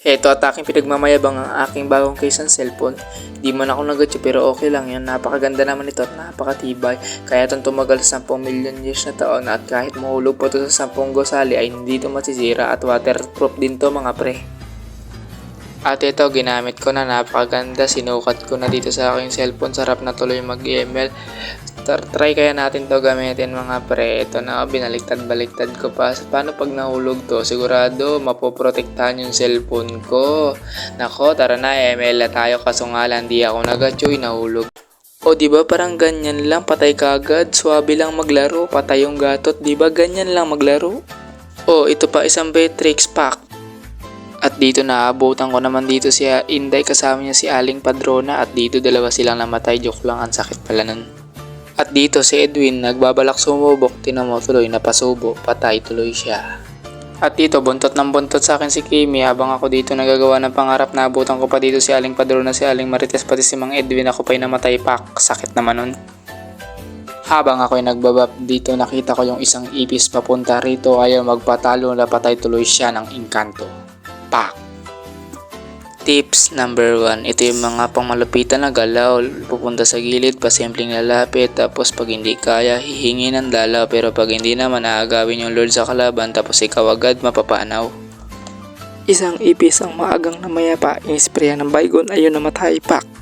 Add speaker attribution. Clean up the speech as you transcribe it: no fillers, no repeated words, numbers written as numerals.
Speaker 1: Heto at aking pinagmamayabang ang aking bagong case ng cellphone. Di man ako nagatyo pero okay lang yan. Napakaganda naman ito at napakatibay. Kaya itong tumagal sa 10 million years na taon at kahit mahulog pa ito sa 10 gusali ay hindi ito masisira at waterproof din to mga pre. At ito ginamit ko na, napakaganda, sinukat ko na dito sa aking cellphone, sarap na tuloy mag-ML. Try kaya natin to gamitin mga pre. Ito na, binaliktad-baliktad ko pa. Paano pag nahulog to? Sigurado mapoprotektahan yung cellphone ko. Nako, tara na, ML na tayo, kaso nga lang di ako nagachoy, nahulog. O di ba parang ganyan lang, patay kagad, swabe lang maglaro, patay yung gatot, di ba ganyan lang maglaro? O ito pa isang Betrix pack. At dito naabutan ko naman dito si Inday, kasama niya si Aling Padrona, at dito dalawa silang namatay, joke lang, ang sakit pala nun. At dito si Edwin nagbabalak sumubok, tinan mo tuloy napasubo, patay tuloy siya. At dito buntot ng buntot sa akin si Kimi habang ako dito nagagawa ng pangarap, naabutan ko pa dito si Aling Padrona, si Aling Marites, pati si Mang Edwin, ako pa'y namatay pak, sakit naman nun. Habang ako'y nagbabab dito nakita ko yung isang ipis papunta rito, ayaw magpatalo, napatay tuloy siya ng engkanto. Pak! Tips number 1. Ito yung mga pangmalupitan na galaw. Pupunta sa gilid, pasimpleng lalapit. Tapos pag hindi kaya, hihingi ng dalaw. Pero pag hindi naman, aagawin yung Lord sa kalaban. Tapos ikaw agad mapapanaw. Isang ipis ang maagang namayapa. Inisprayan ng baygon, ayun namatay. Pak!